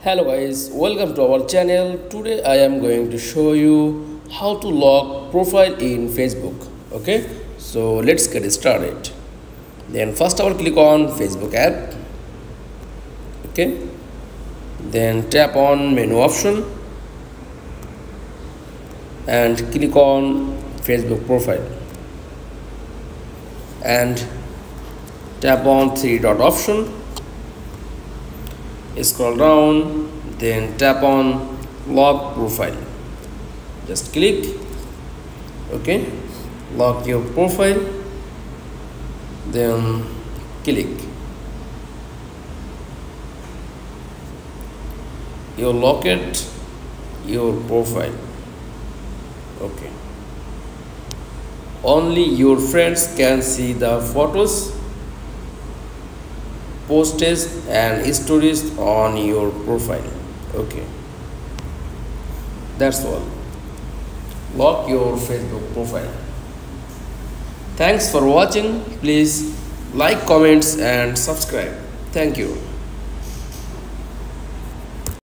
Hello guys, welcome to our channel. Today I am going to show you how to lock profile in Facebook. Okay, so let's get started. Then first I will click on Facebook app. Okay, then tap on menu option and click on Facebook profile and tap on three dot option. Scroll down, then tap on lock profile. Just click. Okay, lock your profile, then click. You lock it your profile. Okay, only your friends can see the photos, posts and stories on your profile. Okay, that's all. Lock your Facebook profile. Thanks for watching. Please like, comments and subscribe. Thank you.